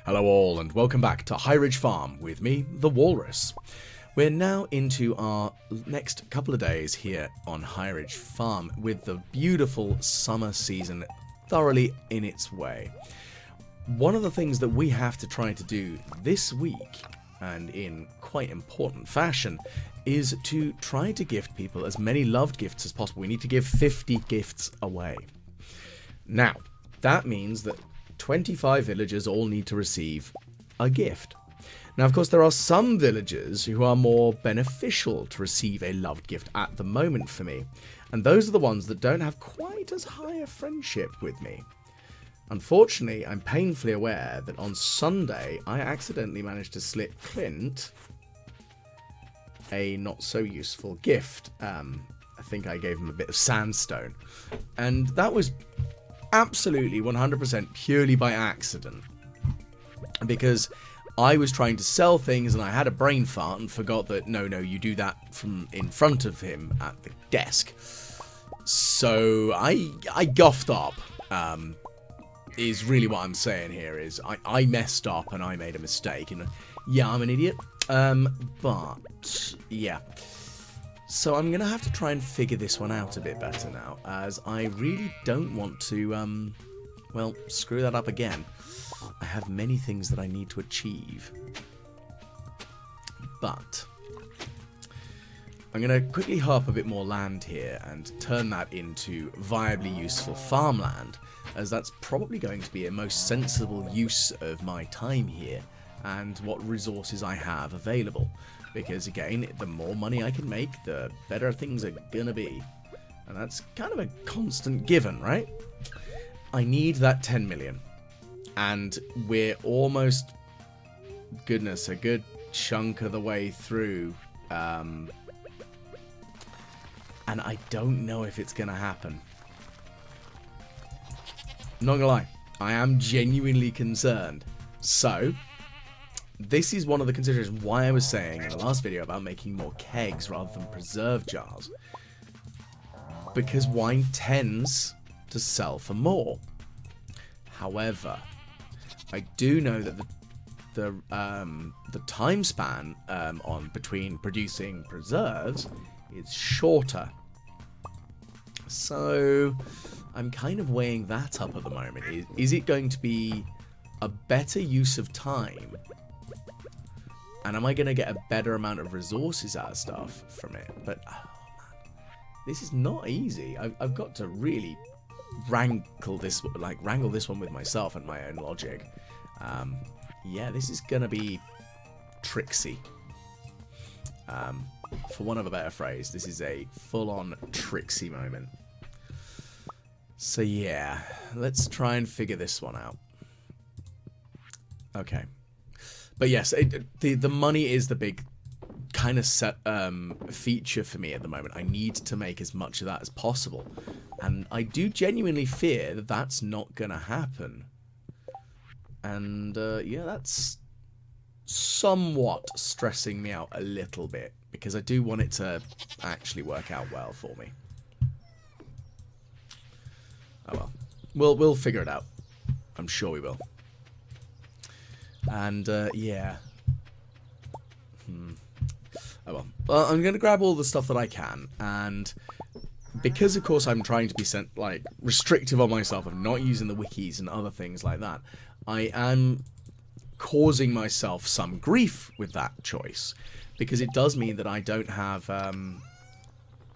Hello all and welcome back to High Ridge Farm with me, the Walrus. We're now into our next couple of days here on High Ridge Farm with the beautiful summer season thoroughly in its way. One of the things that we have to try to do this week, and in quite important fashion, is to try to gift people as many loved gifts as possible. We need to give 50 gifts away. Now, that means that 25 villagers all need to receive a gift. Now, of course, there are some villagers who are more beneficial to receive a loved gift at the moment for me, and those are the ones that don't have quite as high a friendship with me. Unfortunately, I'm painfully aware that on Sunday, I accidentally managed to slip Clint a not-so-useful gift. I think I gave him a bit of sandstone, and that was absolutely 100% purely by accident, because I was trying to sell things and I had a brain fart and forgot that no, you do that from in front of him at the desk. So I goffed up, is really what I'm saying here. Is I messed up and I made a mistake, and yeah, I'm an idiot, but yeah. So I'm going to have to try and figure this one out a bit better now, as I really don't want to, well, screw that up again. I have many things that I need to achieve. But I'm going to quickly harp a bit more land here and turn that into viably useful farmland, as that's probably going to be a most sensible use of my time here and what resources I have available. Because, again, the more money I can make, the better things are gonna be. And that's kind of a constant given, right? I need that 10 million. And we're almost, goodness, a good chunk of the way through. And I don't know if it's gonna happen. Not gonna lie, I am genuinely concerned. So this is one of the considerations why I was saying in the last video about making more kegs rather than preserve jars. Because wine tends to sell for more. However, I do know that the time span on between producing preserves is shorter. So I'm kind of weighing that up at the moment. Is it going to be a better use of time? And am I going to get a better amount of resources out of stuff from it? But, oh man, this is not easy. I've got to really wrangle this one with myself and my own logic. Yeah, this is going to be tricksy. For want of a better phrase, this is a full-on tricksy moment. So yeah, let's try and figure this one out. Okay. But yes, the money is the big kind of feature for me at the moment. I need to make as much of that as possible. And I do genuinely fear that that's not going to happen. And yeah, that's somewhat stressing me out a little bit, because I do want it to actually work out well for me. Oh well. We'll figure it out. I'm sure we will. And, yeah. Oh well. I'm going to grab all the stuff that I can, and because, of course, I'm trying to be restrictive on myself of not using the wikis and other things like that, I am causing myself some grief with that choice, because it does mean that I don't have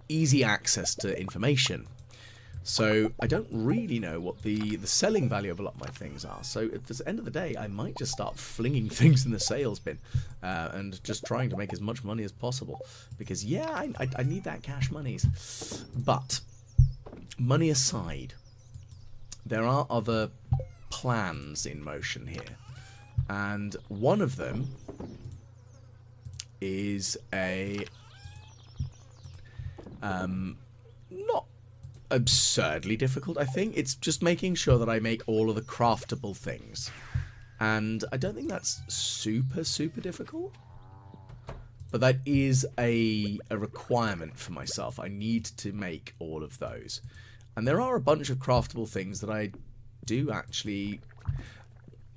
easy access to information. So I don't really know what the selling value of a lot of my things are. So at the end of the day, I might just start flinging things in the sales bin and just trying to make as much money as possible. Because, yeah, I need that cash monies. But money aside, there are other plans in motion here. And one of them is a not absurdly difficult, I think. It's just making sure that I make all of the craftable things. And I don't think that's super difficult. But that is a requirement for myself. I need to make all of those. And there are a bunch of craftable things that I do actually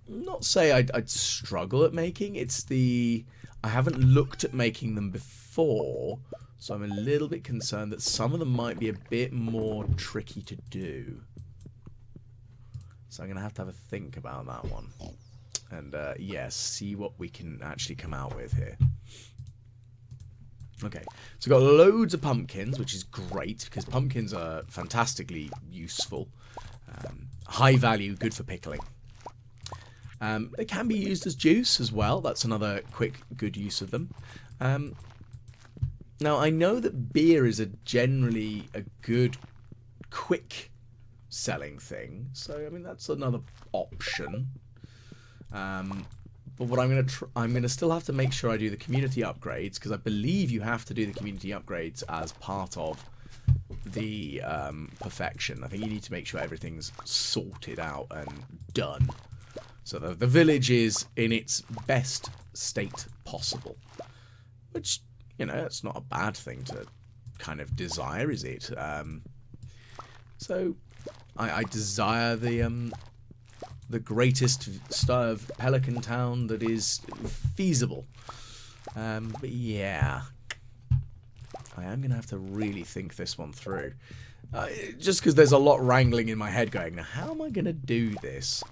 not say I'd struggle at making. It's the... I haven't looked at making them before, so I'm a little bit concerned that some of them might be a bit more tricky to do. So I'm going to have a think about that one. And, yeah, see what we can actually come out with here. Okay, so we've got loads of pumpkins, which is great, because pumpkins are fantastically useful. High value, good for pickling. They can be used as juice as well. That's another quick, good use of them. Now, I know that beer is generally a good, quick selling thing. So, I mean, that's another option. But what I'm gonna still have to make sure I do the community upgrades, because I believe you have to do the community upgrades as part of the perfection. I think you need to make sure everything's sorted out and done, so that the village is in its best state possible. Which, you know, that's not a bad thing to kind of desire, is it? So I desire the greatest of Pelican Town that is feasible. But yeah, I am going to have to really think this one through. Just because there's a lot wrangling in my head going, now how am I going to do this?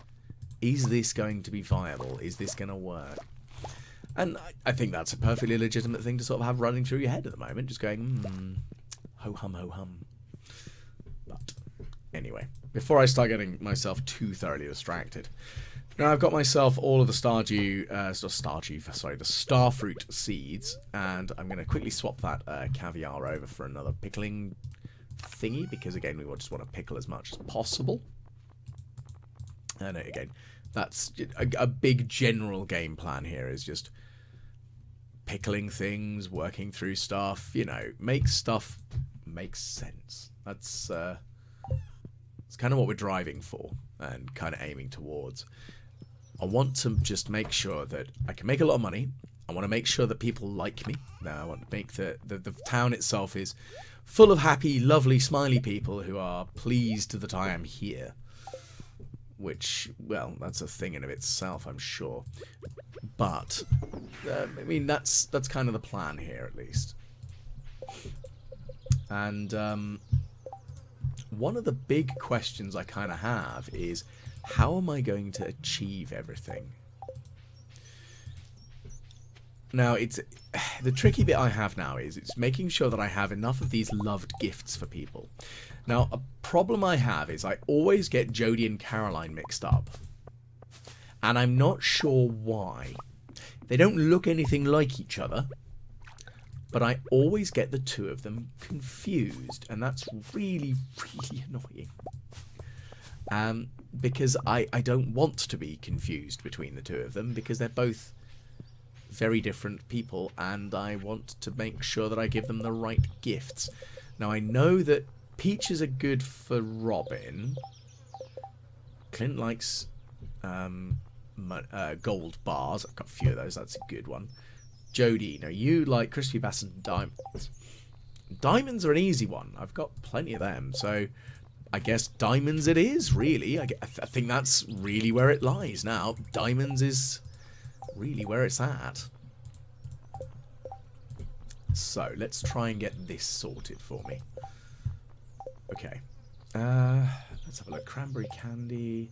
Is this going to be viable? Is this going to work? And I think that's a perfectly legitimate thing to sort of have running through your head at the moment. Just going, ho-hum, ho-hum. But anyway, before I start getting myself too thoroughly distracted, now I've got myself all of the Stardew, the starfruit seeds, and I'm going to quickly swap that caviar over for another pickling thingy, because again, we just want to pickle as much as possible. And again, that's a big general game plan here, is just pickling things, working through stuff, you know, make stuff make sense. That's it's kind of what we're driving for and kind of aiming towards. I want to just make sure that I can make a lot of money. I want to make sure that people like me. I want to make the town itself is full of happy, lovely, smiley people who are pleased that I am here. Which, well, that's a thing in of itself, I'm sure. But, I mean, that's kind of the plan here, at least. And one of the big questions I kind of have is, how am I going to achieve everything? Now, it's the tricky bit I have now is it's making sure that I have enough of these loved gifts for people. Now, a problem I have is I always get Jodi and Caroline mixed up. And I'm not sure why. They don't look anything like each other, but I always get the two of them confused, and that's really, really annoying. Because I don't want to be confused between the two of them, because they're both very different people, and I want to make sure that I give them the right gifts. Now, I know that peaches are good for Robin. Clint likes gold bars. I've got a few of those. That's a good one. Jodi, now you like crispy bass and diamonds. Diamonds are an easy one. I've got plenty of them, so I guess diamonds it is, really. I think that's really where it lies now. Diamonds is really where it's at. So, let's try and get this sorted for me. Okay. Let's have a look. Cranberry candy.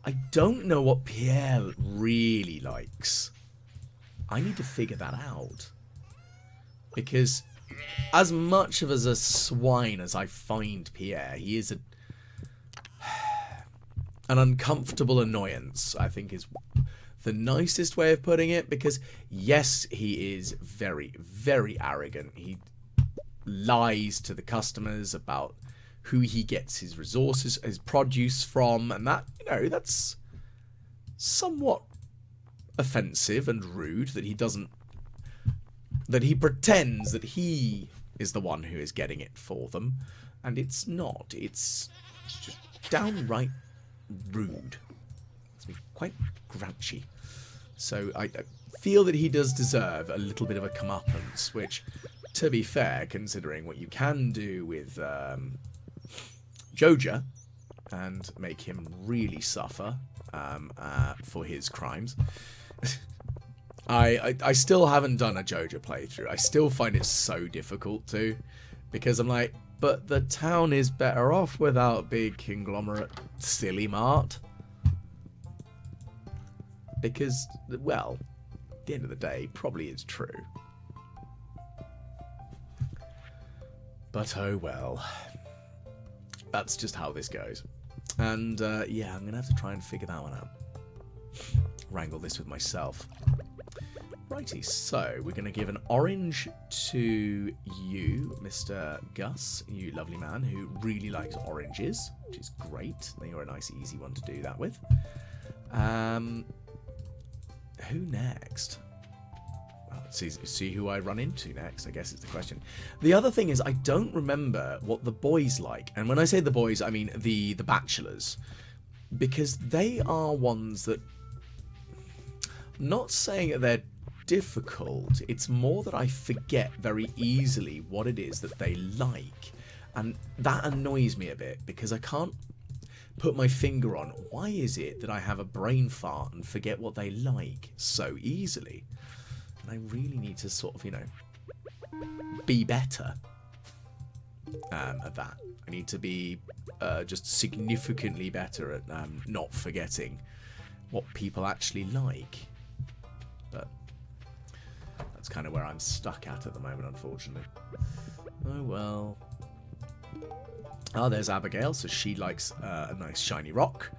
I don't know what Pierre really likes. I need to figure that out. Because as much of a swine as I find Pierre, he is an uncomfortable annoyance, I think is the nicest way of putting it. Because yes, he is very, very arrogant. He lies to the customers about who he gets his resources, his produce from, and that, you know, that's somewhat offensive and rude that he doesn't, that he pretends that he is the one who is getting it for them, and it's not. It's just downright rude. It's quite grouchy. So I feel that he does deserve a little bit of a comeuppance, which, to be fair, considering what you can do with Joja, and make him really suffer for his crimes. I still haven't done a Joja playthrough. I still find it so difficult to, because I'm like, but the town is better off without big conglomerate silly mart. Because, well, at the end of the day, probably is true. But oh well. That's just how this goes. And yeah, I'm going to have to try and figure that one out. Wrangle this with myself. Righty, so we're going to give an orange to you, Mr. Gus, you lovely man who really likes oranges, which is great. You're a nice, easy one to do that with. Who next? Well, let's see who I run into next, I guess is the question. The other thing is I don't remember what the boys like. And when I say the boys, I mean the bachelors. Because they are ones that... I'm not saying that they're difficult. It's more that I forget very easily what it is that they like. And that annoys me a bit because I can't put my finger on why is it that I have a brain fart and forget what they like so easily. And I really need to sort of, you know, be better at that. I need to be just significantly better at not forgetting what people actually like. But that's kind of where I'm stuck at the moment, unfortunately. Oh well. Oh, there's Abigail, so she likes a nice shiny rock.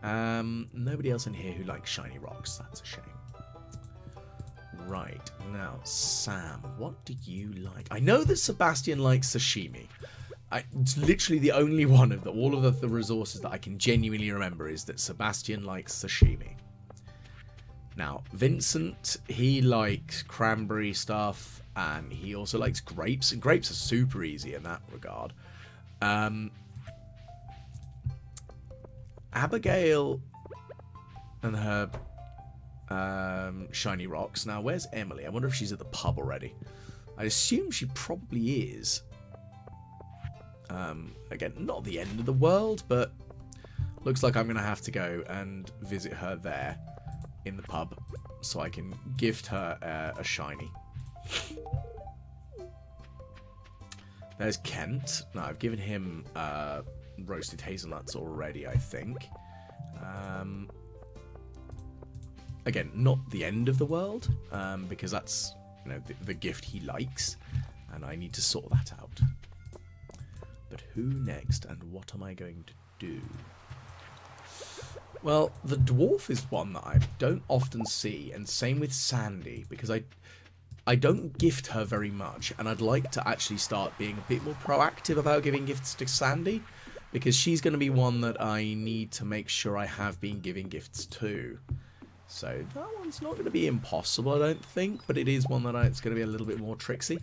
Nobody else in here who likes shiny rocks. That's a shame. Right, now, Sam, what do you like? I know that Sebastian likes sashimi. It's literally the only one of all of the resources that I can genuinely remember is that Sebastian likes sashimi. Now, Vincent, he likes cranberry stuff, and he also likes grapes, and grapes are super easy in that regard. Abigail and her shiny rocks. Now, where's Emily? I wonder if she's at the pub already. I assume she probably is. Again, not the end of the world, but looks like I'm going to have to go and visit her there in the pub so I can gift her a shiny. There's Kent. Now, I've given him roasted hazelnuts already, I think. Again, not the end of the world, because that's, you know, the gift he likes, and I need to sort that out. But who next, and what am I going to do? Well, the dwarf is one that I don't often see, and same with Sandy, because I don't gift her very much, and I'd like to actually start being a bit more proactive about giving gifts to Sandy, because she's going to be one that I need to make sure I have been giving gifts to. So that one's not going to be impossible, I don't think, but it is one that it's going to be a little bit more tricksy.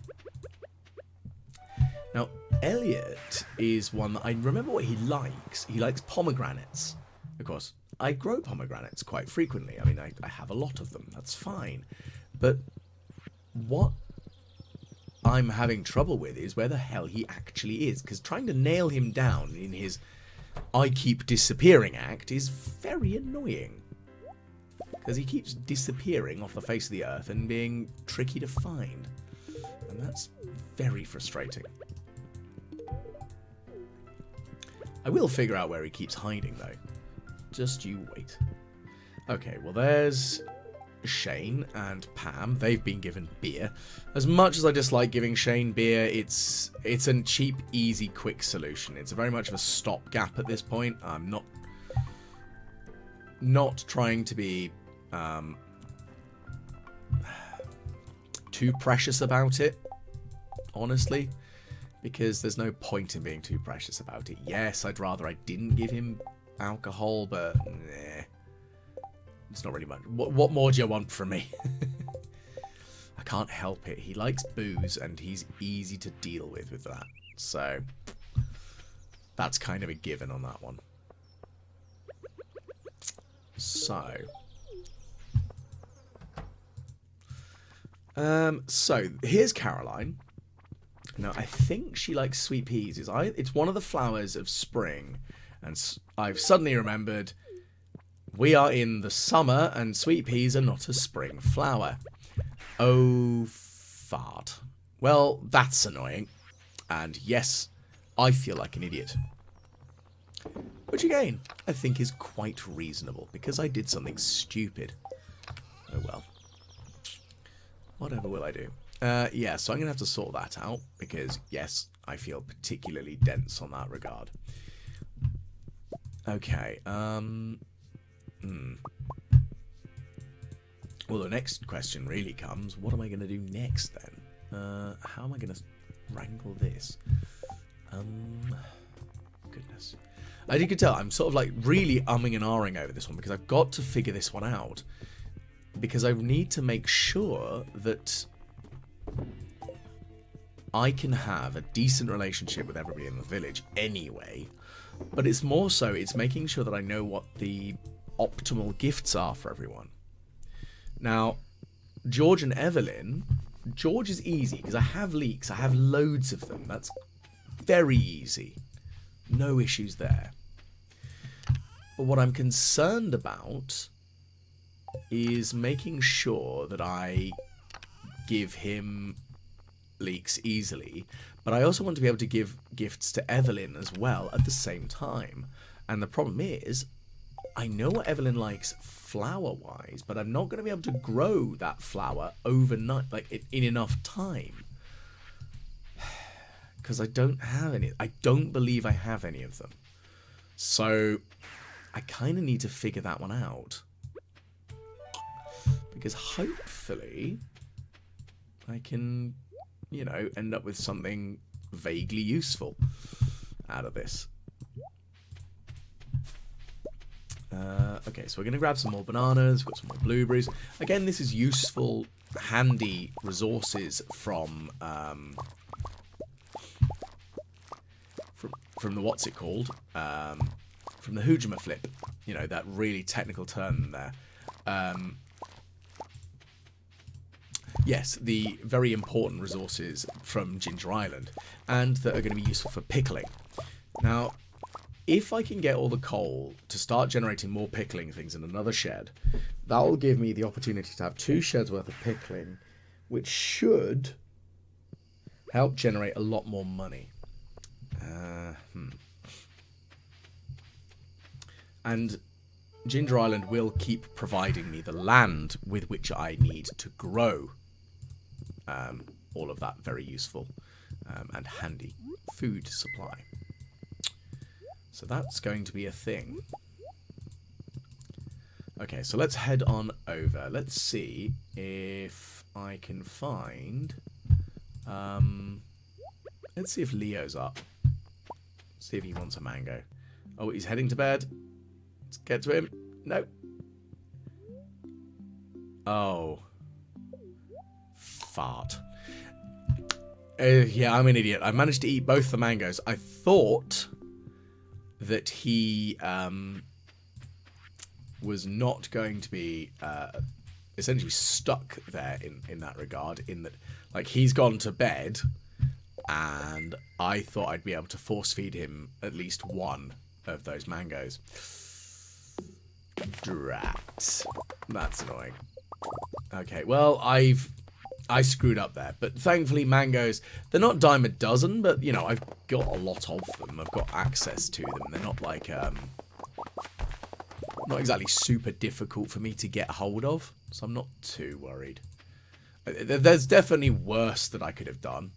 Now, Elliot is one that I remember what he likes. He likes pomegranates. Of course, I grow pomegranates quite frequently. I mean, I have a lot of them. That's fine. But what I'm having trouble with is where the hell he actually is. Because trying to nail him down in his I keep disappearing act is very annoying. Because he keeps disappearing off the face of the earth and being tricky to find. And that's very frustrating. I will figure out where he keeps hiding, though. Just you wait. Okay, well, there's Shane and Pam. They've been given beer. As much as I dislike giving Shane beer, it's a cheap, easy, quick solution. It's very much of a stopgap at this point. I'm not trying to be too precious about it, honestly, because there's no point in being too precious about it. Yes, I'd rather I didn't give him alcohol, but nah, it's not really much. What more do you want from me? I can't help it. He likes booze, and he's easy to deal with that. So that's kind of a given on that one. So here's Caroline. Now, I think she likes sweet peas. It's one of the flowers of spring, And I've suddenly remembered we are in the summer and sweet peas are not a spring flower. Oh, fart. Well, that's annoying. And yes, I feel like an idiot. Which again, I think is quite reasonable, because I did something stupid. Oh well. Whatever will I do? Yeah, so I'm going to have to sort that out, because yes, I feel particularly dense on that regard. Okay, Well, the next question really comes, what am I going to do next then? How am I going to wrangle this? Goodness. As you can tell, I'm sort of like really umming and ahhing over this one, because I've got to figure this one out. Because I need to make sure that I can have a decent relationship with everybody in the village anyway. But it's more so, it's making sure that I know what the optimal gifts are for everyone. Now, George and Evelyn, George is easy because I have leeks. I have loads of them. That's very easy. No issues there. But what I'm concerned about is making sure that I give him leeks easily, but I also want to be able to give gifts to Evelyn as well at the same time. And the problem is, I know what Evelyn likes flower-wise, but I'm not going to be able to grow that flower overnight, like in enough time. Because I don't have any. I don't believe I have any of them. So I kind of need to figure that one out. Because hopefully I can, you know, end up with something vaguely useful out of this. Okay, so we're going to grab some more bananas. We've got some more blueberries. Again, this is useful, handy resources from the what's it called? From the Hoojama flip. You know, that really technical term there. Yes, the very important resources from Ginger Island, and that are going to be useful for pickling. Now, if I can get all the coal to start generating more pickling things in another shed, that will give me the opportunity to have 2 sheds worth of pickling, which should help generate a lot more money. And Ginger Island will keep providing me the land with which I need to grow all of that very useful and handy food supply. So that's going to be a thing. Okay, so let's head on over. Let's see if I can find... let's see if Leo's up. See if he wants a mango. Oh, he's heading to bed. Let's get to him. No. Oh. Fart. Yeah, I'm an idiot. I managed to eat both the mangoes. I thought that he was not going to be essentially stuck there in that regard, in that, like, he's gone to bed and I thought I'd be able to force feed him at least one of those mangoes. Drat. That's annoying. Okay, well, I screwed up there, but thankfully mangoes, they're not dime a dozen, but, you know, I've got a lot of them. I've got access to them. They're not like, not exactly super difficult for me to get hold of, so I'm not too worried. There's definitely worse that I could have done.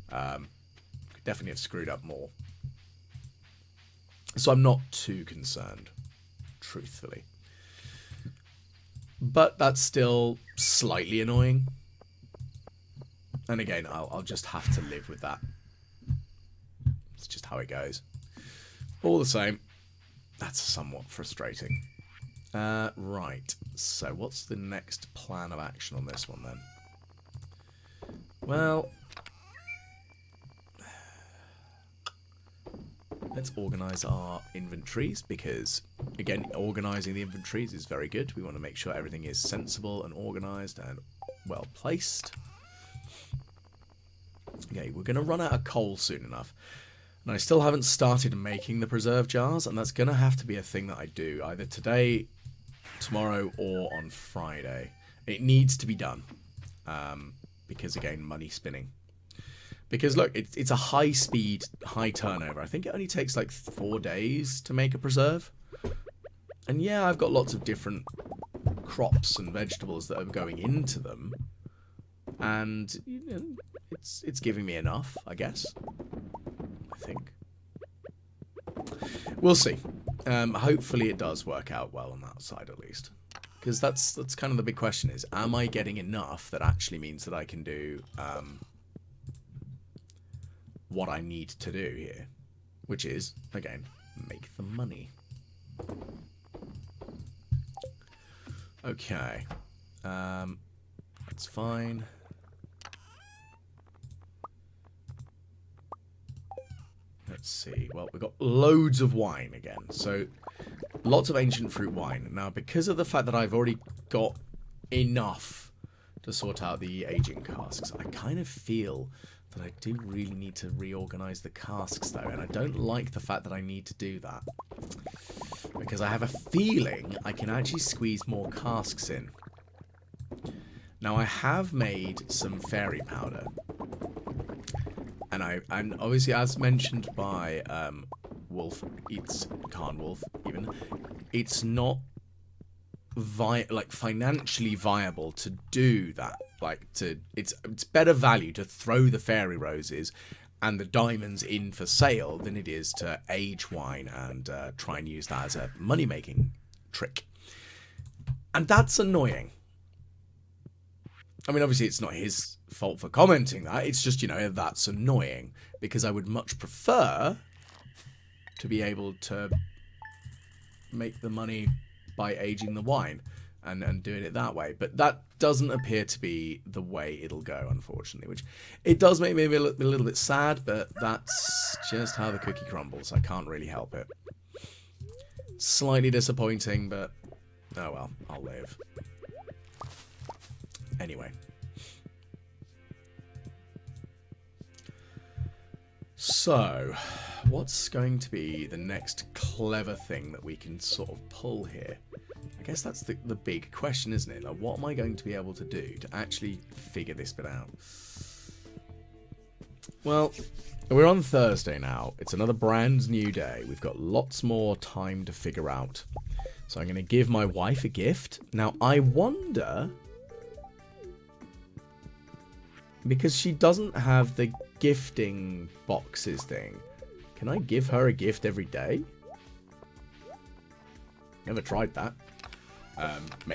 Could definitely have screwed up more. So I'm not too concerned, truthfully. But that's still slightly annoying. And again, I'll just have to live with that. It's just how it goes. All the same, that's somewhat frustrating. Right, so what's the next plan of action on this one then? Well, let's organise our inventories, because, again, organising the inventories is very good. We want to make sure everything is sensible and organised and well placed. Okay, we're going to run out of coal soon enough. And I still haven't started making the preserve jars, and that's going to have to be a thing that I do either today, tomorrow, or on Friday. It needs to be done. Because, again, money spinning. Because, look, it's a high speed, high turnover. I think it only takes like 4 days to make a preserve. And yeah, I've got lots of different crops and vegetables that are going into them. And, you know, it's giving me enough, I guess. I think. We'll see. Hopefully it does work out well on that side at least. Because that's kind of the big question is, am I getting enough that actually means that I can do what I need to do here? Which is, again, make the money. Okay. That's fine. Let's see. Well, we've got loads of wine again. So, lots of ancient fruit wine. Now, because of the fact that I've already got enough to sort out the aging casks, I kind of feel that I do really need to reorganize the casks, though. And I don't like the fact that I need to do that. Because I have a feeling I can actually squeeze more casks in. Now, I have made some fairy powder. And obviously, as mentioned by Wolf, Khan Wolf, even, it's not financially viable to do that. It's better value to throw the fairy roses and the diamonds in for sale than it is to age wine and try and use that as a money-making trick. And that's annoying. I mean, obviously, it's not his fault for commenting that. It's just, you know, that's annoying. Because I would much prefer to be able to make the money by aging the wine and doing it that way. But that doesn't appear to be the way it'll go, unfortunately. Which, it does make me a little bit sad, but that's just how the cookie crumbles. I can't really help it. Slightly disappointing, but oh well, I'll live. Anyway. So, what's going to be the next clever thing that we can sort of pull here? I guess that's the big question, isn't it? Like, what am I going to be able to do to actually figure this bit out? Well, we're on Thursday now. It's another brand new day. We've got lots more time to figure out. So I'm going to give my wife a gift. Now, I wonder... because she doesn't have the gifting boxes thing. Can I give her a gift every day? Never tried that.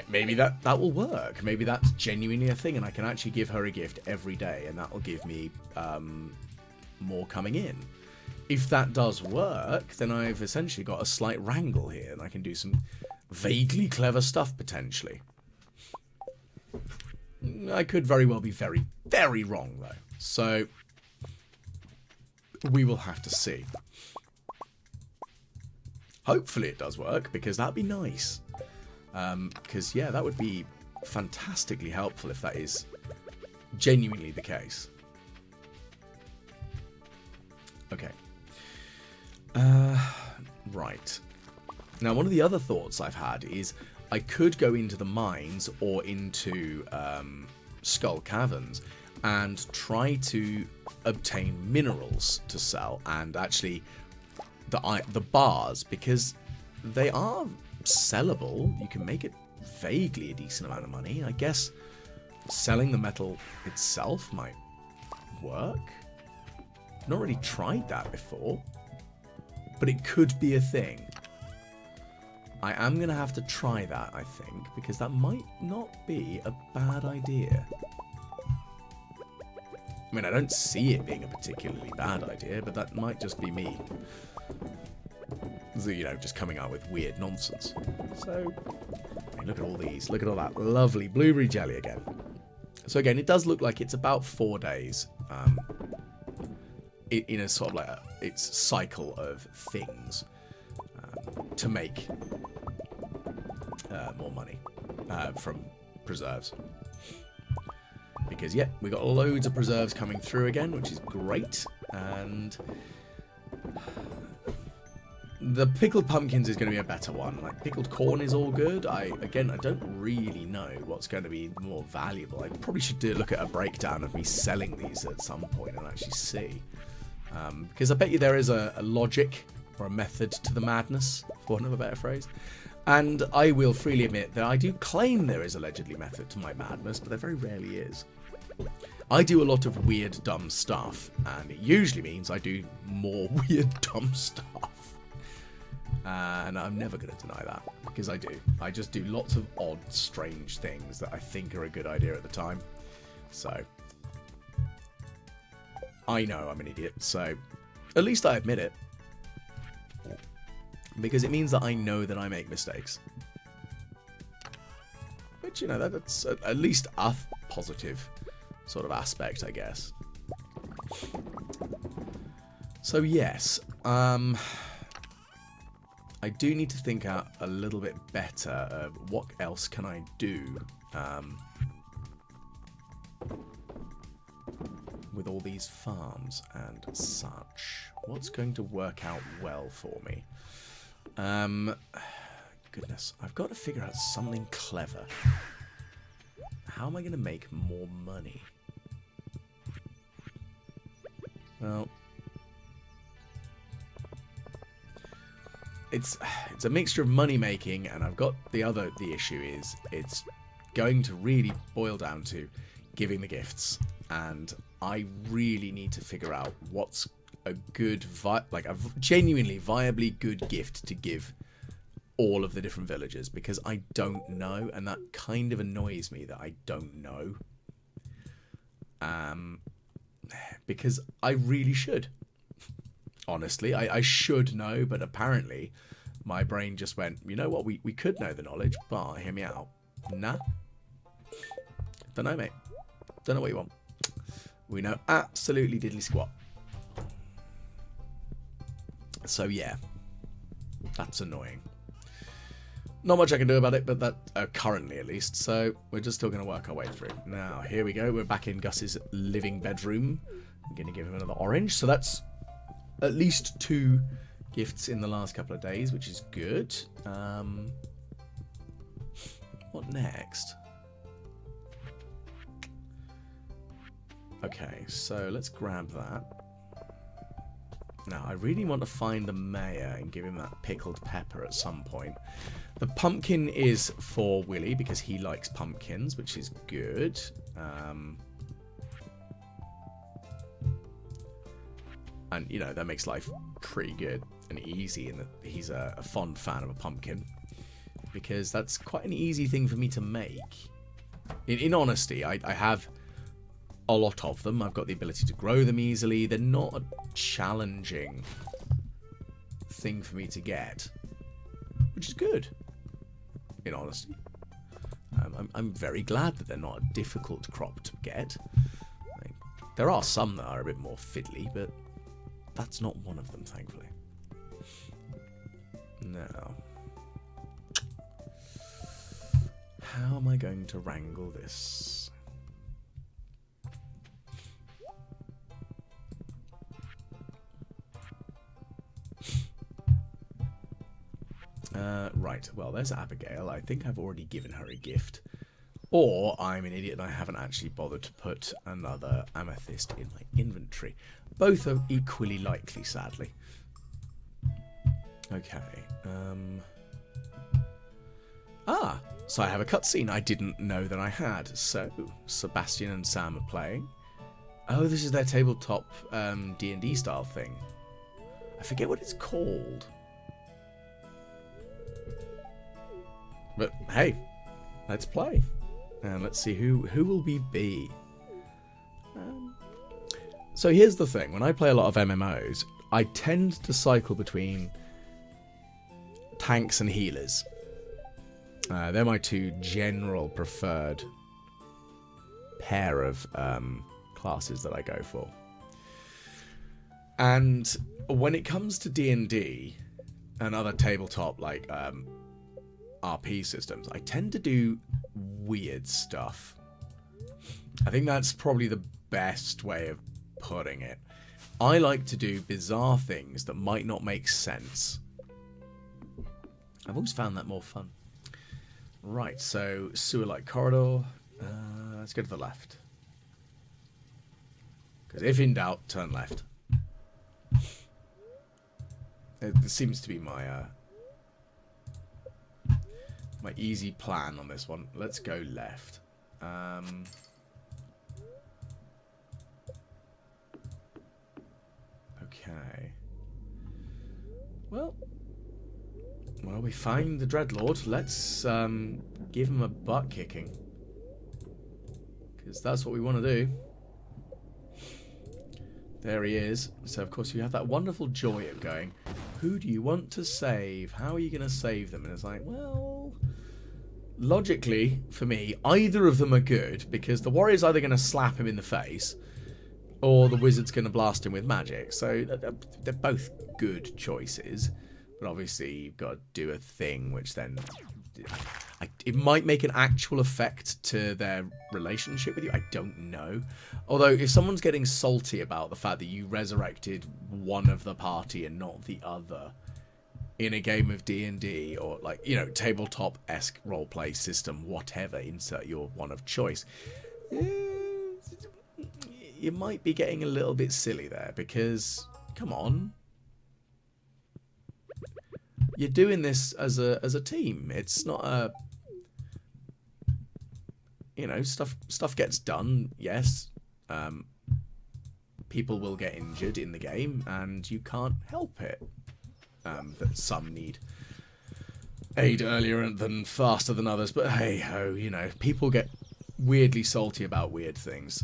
Maybe that will work. Maybe that's genuinely a thing and I can actually give her a gift every day and that will give me more coming in. If that does work, then I've essentially got a slight wrangle here and I can do some vaguely clever stuff potentially. I could very well be very, very wrong, though. So, we will have to see. Hopefully it does work, because that'd be nice. Because, yeah, that would be fantastically helpful if that is genuinely the case. Okay. Right. Now, one of the other thoughts I've had is... I could go into the mines or into Skull Caverns and try to obtain minerals to sell and actually the bars, because they are sellable. You can make it vaguely a decent amount of money. I guess selling the metal itself might work. Not really tried that before, but it could be a thing. I am going to have to try that, I think, because that might not be a bad idea. I mean, I don't see it being a particularly bad idea, but that might just be me. You know, just coming out with weird nonsense. So, I mean, look at all these. Look at all that lovely blueberry jelly again. So again, it does look like it's about 4 days in a sort of like its cycle of things. To make more money from preserves. Because, yeah, we got loads of preserves coming through again, which is great. And The pickled pumpkins is going to be a better one. Like, pickled corn is all good. Again, I don't really know what's going to be more valuable. I probably should look at a breakdown of me selling these at some point and actually see. Because I bet you there is a logic or a method to the madness, for want of a better phrase. And I will freely admit that I do claim there is allegedly method to my madness, but there very rarely is. I do a lot of weird, dumb stuff, and it usually means I do more weird, dumb stuff. And I'm never going to deny that, because I do. I just do lots of odd, strange things that I think are a good idea at the time. So, I know I'm an idiot, so at least I admit it. Because it means that I know that I make mistakes. Which, you know, that's at least a positive sort of aspect, I guess. So, yes. I do need to think out a little bit better of what else can I do with all these farms and such. What's going to work out well for me? Goodness, I've got to figure out something clever. How am I going to make more money? Well, it's a mixture of money making, and I've got the issue is it's going to really boil down to giving the gifts, and I really need to figure out what's a good like a genuinely viably good gift to give all of the different villagers, because I don't know, and that kind of annoys me that I don't know. Because I really should. Honestly, I should know, but apparently my brain just went, you know what, we could know the knowledge, but hear me out. Nah. Don't know, mate. Don't know what you want. We know absolutely diddly squat. So yeah, that's annoying. Not much I can do about it, but that currently at least. So we're just still going to work our way through. Now, here we go. We're back in Gus's living bedroom. I'm going to give him another orange. So that's at least 2 gifts in the last couple of days, which is good. What next? Okay, so let's grab that. Now, I really want to find the mayor and give him that pickled pepper at some point. The pumpkin is for Willy, because he likes pumpkins, which is good. And, you know, that makes life pretty good and easy, and that he's a fond fan of a pumpkin. Because that's quite an easy thing for me to make. In honesty, I have a lot of them. I've got the ability to grow them easily. They're not a challenging thing for me to get, which is good, in honesty. I'm very glad that they're not a difficult crop to get. Like, there are some that are a bit more fiddly, but that's not one of them, thankfully. Now, how am I going to wrangle this? Right, well, there's Abigail. I think I've already given her a gift. Or I'm an idiot and I haven't actually bothered to put another amethyst in my inventory. Both are equally likely, sadly. Okay. So I have a cutscene I didn't know that I had. So, Sebastian and Sam are playing. Oh, this is their tabletop D&D style thing. I forget what it's called. But hey, let's play. And let's see who will we be. So here's the thing. When I play a lot of MMOs, I tend to cycle between tanks and healers. They're my 2 general preferred pair of classes that I go for. And when it comes to D&D and other tabletop like RP systems, I tend to do weird stuff. I think that's probably the best way of putting it. I like to do bizarre things that might not make sense I've always found that more fun. Right, so sewer-like corridor. Let's go to the left. Because if in doubt, turn left. It seems to be my my easy plan on this one. Let's go left. Okay. Well, we find the Dreadlord. Let's give him a butt kicking. Because that's what we want to do. There he is. So, of course, you have that wonderful joy of going, who do you want to save? How are you going to save them? And it's like, well, logically, for me, either of them are good. Because the warrior's either going to slap him in the face, or the wizard's going to blast him with magic. So, they're both good choices. But obviously, you've got to do a thing which then... it might make an actual effect to their relationship with you. I don't know. Although, if someone's getting salty about the fact that you resurrected one of the party and not the other in a game of D&D or, like, you know, tabletop-esque roleplay system, whatever, insert your one of choice, you might be getting a little bit silly there because, come on. You're doing this as a team. It's not a... You know, stuff gets done, yes. People will get injured in the game, and you can't help it. That some need aid earlier than faster than others, but hey ho, you know, people get weirdly salty about weird things.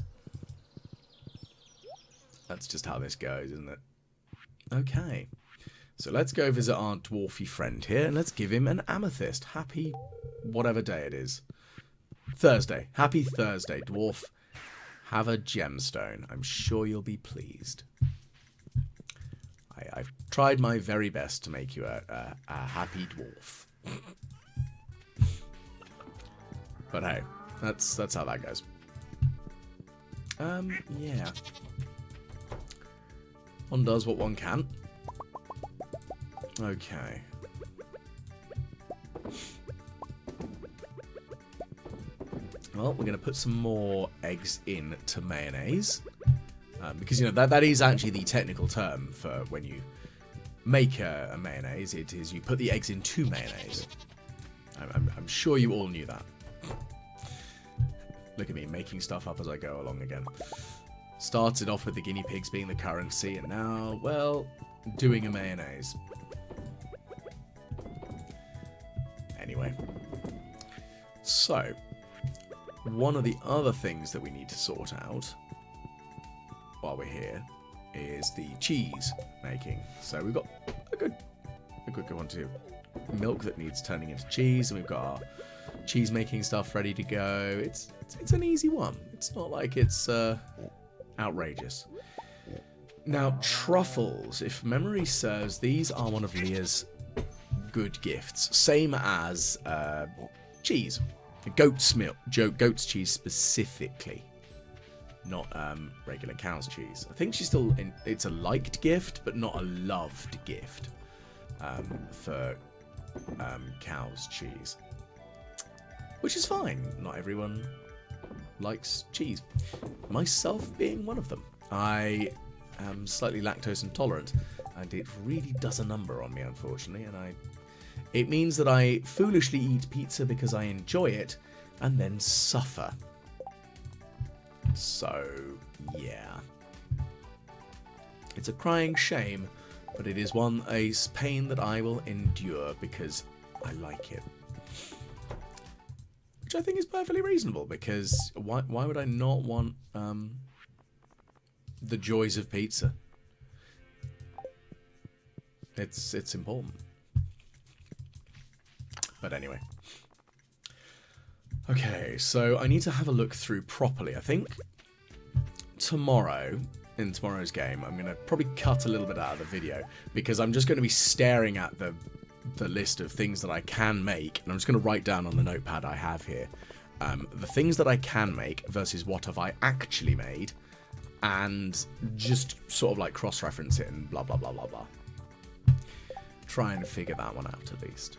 That's just how this goes, isn't it? Okay. So let's go visit our dwarfy friend here, and let's give him an amethyst. Happy whatever day it is. Thursday. Happy Thursday, dwarf. Have a gemstone. I'm sure you'll be pleased. I've tried my very best to make you a happy dwarf. But hey, that's how that goes. Yeah. One does what one can. Okay. Well, we're going to put some more eggs into mayonnaise. Because, you know, that is actually the technical term for when you make a mayonnaise. It is you put the eggs into mayonnaise. I'm sure you all knew that. Look at me, making stuff up as I go along again. Started off with the guinea pigs being the currency, and now, well, doing a mayonnaise. Anyway. So, one of the other things that we need to sort out while we're here is the cheese making. So we've got a good one too. Milk that needs turning into cheese, and we've got our cheese making stuff ready to go. It's an easy one. It's not like it's outrageous. Now, truffles, if memory serves, these are one of Leah's good gifts. Same as cheese. Goat's milk, goat's cheese specifically. Not regular cow's cheese. I think she's still in. It's a liked gift, but not a loved gift for cow's cheese, which is fine. Not everyone likes cheese. Myself being one of them. I am slightly lactose intolerant, and it really does a number on me, unfortunately. And it means that I foolishly eat pizza because I enjoy it, and then suffer. So, yeah. It's a crying shame, but it is a pain that I will endure because I like it. Which I think is perfectly reasonable, because why would I not want the joys of pizza? It's important. But anyway. Okay, so I need to have a look through properly. I think tomorrow, in tomorrow's game, I'm going to probably cut a little bit out of the video, because I'm just going to be staring at the list of things that I can make, and I'm just going to write down on the notepad I have here the things that I can make versus what have I actually made, and just sort of like cross-reference it and blah, blah, blah, blah, blah. Try and figure that one out at least.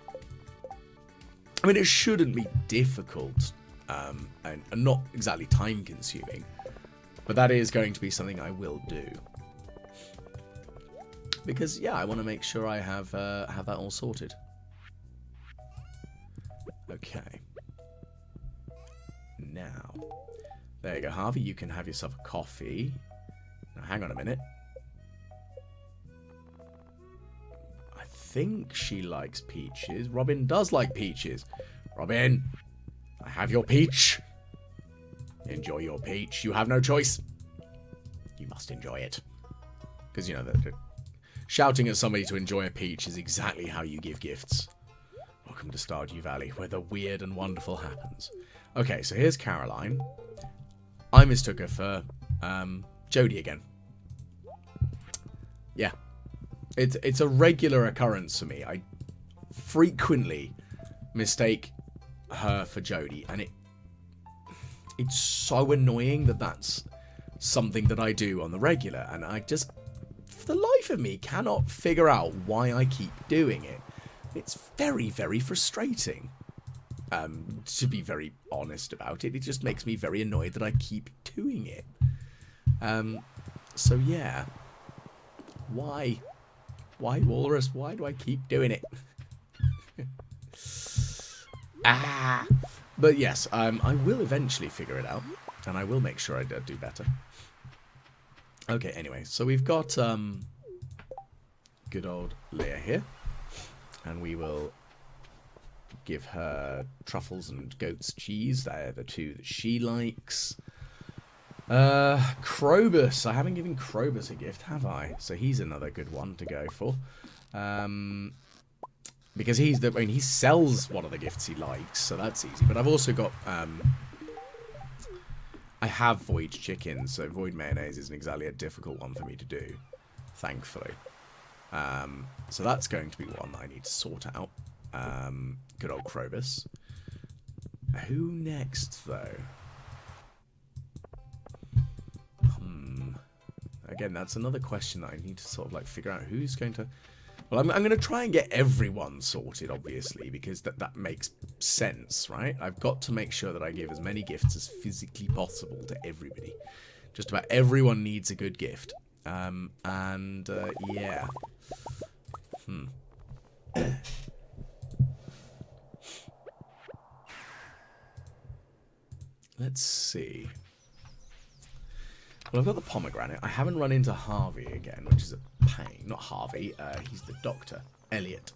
I mean, it shouldn't be difficult and not exactly time-consuming, but that is going to be something I will do. Because, yeah, I want to make sure I have that all sorted. Okay. Now, there you go, Harvey. You can have yourself a coffee. Now, hang on a minute. I think she likes peaches. Robin does like peaches. Robin, I have your peach. Enjoy your peach. You have no choice. You must enjoy it. Because, you know, shouting at somebody to enjoy a peach is exactly how you give gifts. Welcome to Stardew Valley, where the weird and wonderful happens. Okay, so here's Caroline. I mistook her for Jodi again. Yeah. It's a regular occurrence for me. I frequently mistake her for Jodi, and it's so annoying that that's something that I do on the regular, and I just, for the life of me, cannot figure out why I keep doing it. It's very, very frustrating. To be very honest about it, it just makes me very annoyed that I keep doing it. So yeah. Why? Why, Walrus? Why do I keep doing it? But yes, I will eventually figure it out, and I will make sure I do better. Okay, anyway, so we've got good old Leah here, and we will give her truffles and goat's cheese. They're the two that she likes. Krobus. I haven't given Krobus a gift, have I? So he's another good one to go for. Because he sells one of the gifts he likes, so that's easy. But I've also got, I have Void Chicken, so Void Mayonnaise isn't exactly a difficult one for me to do, thankfully. So that's going to be one that I need to sort out. Good old Krobus. Who next, though? Again, that's another question that I need to sort of like figure out who's going to... Well, I'm going to try and get everyone sorted, obviously, because that makes sense, right? I've got to make sure that I give as many gifts as physically possible to everybody. Just about everyone needs a good gift. Yeah. Let's see. Well, I've got the pomegranate. I haven't run into Harvey again, which is a pain. Not Harvey. He's the doctor. Elliot.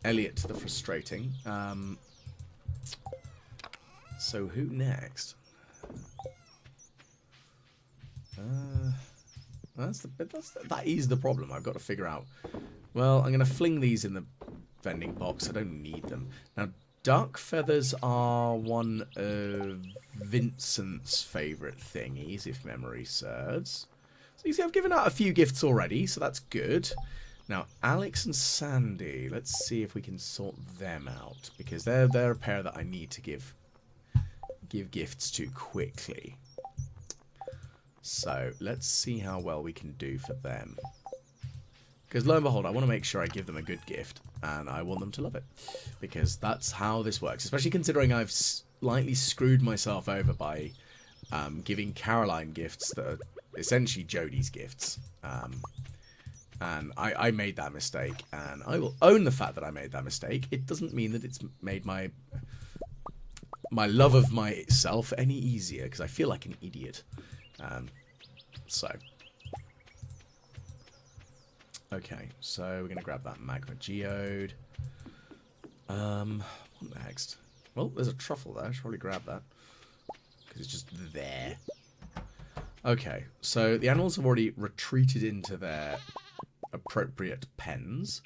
Elliot the frustrating. So who next? That is the problem. I've got to figure out. Well, I'm going to fling these in the vending box. I don't need them. Now, duck feathers are one of Vincent's favourite thingies, if memory serves. So you see, I've given out a few gifts already, so that's good. Now, Alex and Sandy, let's see if we can sort them out, because they're a pair that I need to give gifts to quickly. So let's see how well we can do for them. Because lo and behold, I want to make sure I give them a good gift, and I want them to love it. Because that's how this works, especially considering I've slightly screwed myself over by giving Caroline gifts that are essentially Jodi's gifts. And I made that mistake, and I will own the fact that I made that mistake. It doesn't mean that it's made my love of myself any easier, because I feel like an idiot. Okay, so we're going to grab that magma geode. What next? Well, there's a truffle there. I should probably grab that, because it's just there. Okay, so the animals have already retreated into their appropriate pens.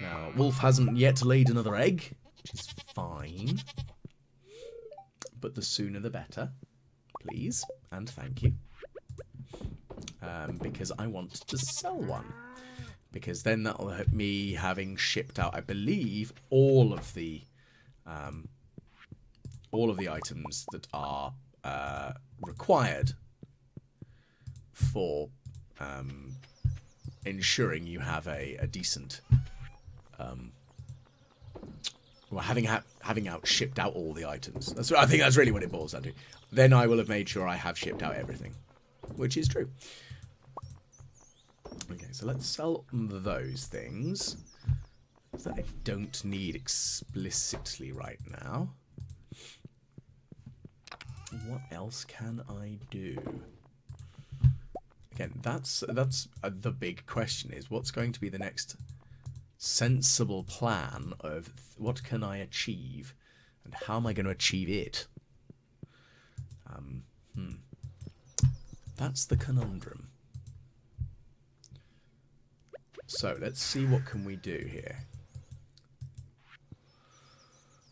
Now, Wolf hasn't yet laid another egg, which is fine. But the sooner the better, please, and thank you. Because I want to sell one. Because then that'll hit me having shipped out, I believe, all of the items that are required for ensuring you have a decent Well, having out shipped out all the items. I think that's really what it boils down to. Then I will have made sure I have shipped out everything, which is true. Okay, so let's sell those things that I don't need explicitly right now. What else can I do? Again, that's the big question, is what's going to be the next sensible plan of what can I achieve and how am I going to achieve it? That's the conundrum. So let's see, what can we do here?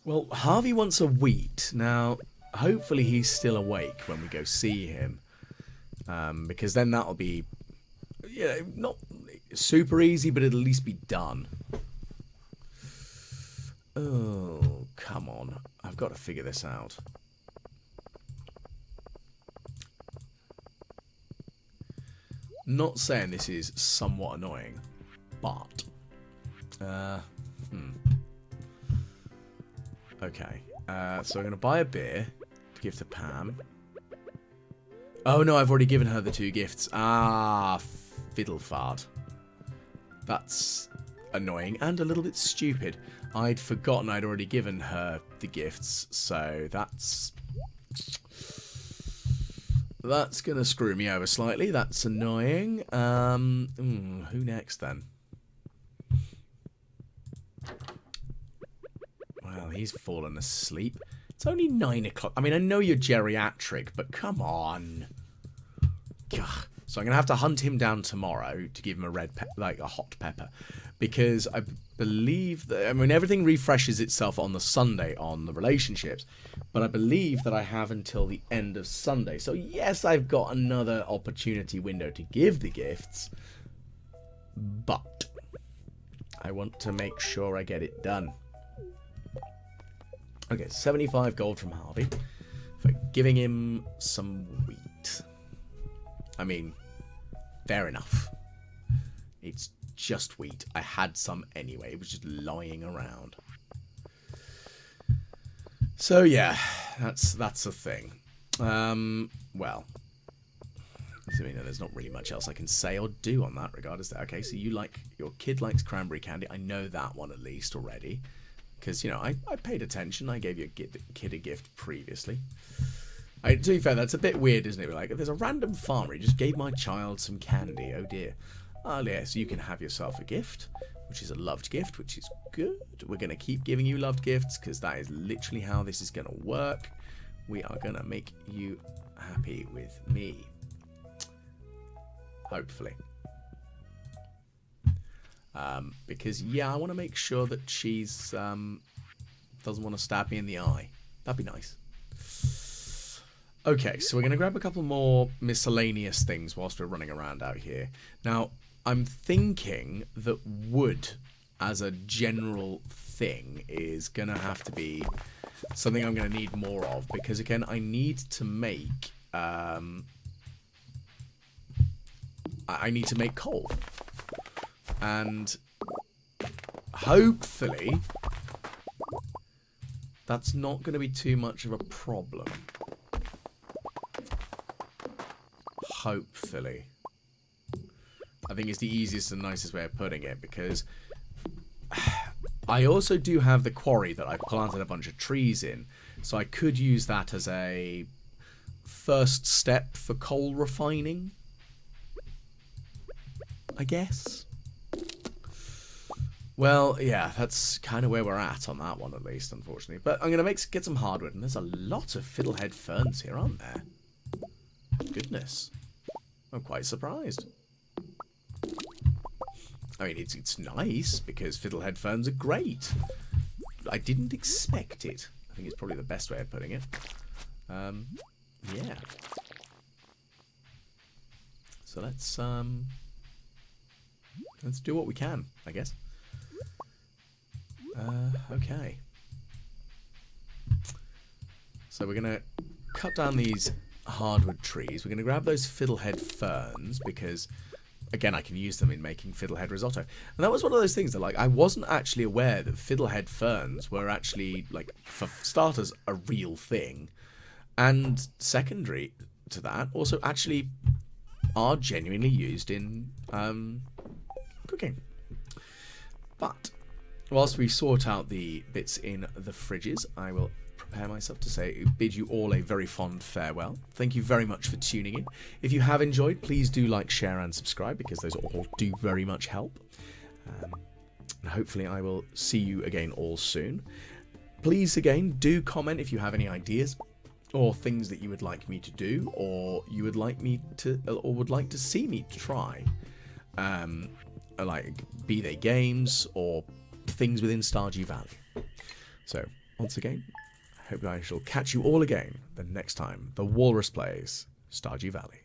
Well, Harvey wants a wheat. Now, hopefully he's still awake when we go see him. Because then that'll be, not super easy, but it'll at least be done. Oh, come on. I've got to figure this out. Not saying this is somewhat annoying, but... Okay. So I'm going to buy a beer to give to Pam. Oh no, I've already given her the 2 gifts. Ah, fiddle fart. That's annoying and a little bit stupid. I'd forgotten I'd already given her the gifts, so that's going to screw me over slightly. That's annoying. Who next then? Well, he's fallen asleep. It's only 9 o'clock. I mean, I know you're geriatric, but come on. Gah. So I'm going to have to hunt him down tomorrow to give him a hot pepper. Because I believe that, I mean, everything refreshes itself on the Sunday on the relationships. But I believe that I have until the end of Sunday. So yes, I've got another opportunity window to give the gifts. But I want to make sure I get it done. Okay, 75 gold from Harvey for giving him some wheat. I mean, fair enough. It's just wheat. I had some anyway. It was just lying around. So yeah, that's a thing. Well, I mean, there's not really much else I can say or do on that regard, is there? Okay, so your kid likes cranberry candy. I know that one at least already. Because, I paid attention. I gave your kid a gift previously. To be fair, that's a bit weird, isn't it? Like, if there's a random farmer, he just gave my child some candy. Oh, dear. Oh, yes, you can have yourself a gift, which is a loved gift, which is good. We're going to keep giving you loved gifts, because that is literally how this is going to work. We are going to make you happy with me. Hopefully. Because, yeah, I want to make sure that she's doesn't want to stab me in the eye. That'd be nice. Okay, so we're going to grab a couple more miscellaneous things whilst we're running around out here. Now, I'm thinking that wood, as a general thing, is going to have to be something I'm going to need more of. Because, again, I need to make... I need to make coal. And hopefully that's not going to be too much of a problem. Hopefully. I think it's the easiest and nicest way of putting it, because I also do have the quarry that I planted a bunch of trees in, so I could use that as a first step for coal refining, I guess. Well, yeah, that's kind of where we're at on that one, at least, unfortunately. But I'm going to get some hardwood, and there's a lot of fiddlehead ferns here, aren't there? Goodness. I'm quite surprised. I mean, it's nice, because fiddlehead ferns are great. I didn't expect it. I think it's probably the best way of putting it. Yeah. So let's do what we can, I guess. Okay. So we're going to cut down these hardwood trees. We're going to grab those fiddlehead ferns because, again, I can use them in making fiddlehead risotto. And that was one of those things that, like, I wasn't actually aware that fiddlehead ferns were actually, like, for starters, a real thing. And secondary to that, also actually are genuinely used in cooking. But whilst we sort out the bits in the fridges, I will prepare myself to bid you all a very fond farewell. Thank you very much for tuning in. If you have enjoyed, please do like, share, and subscribe, because those all do very much help. And hopefully I will see you again all soon. Please, again, do comment if you have any ideas or things that you would like me to do, or you would like me to, or would like to see me try. Like, be they games or things within Stardew Valley. So, once again, I hope I shall catch you all again the next time the Walrus plays Stardew Valley.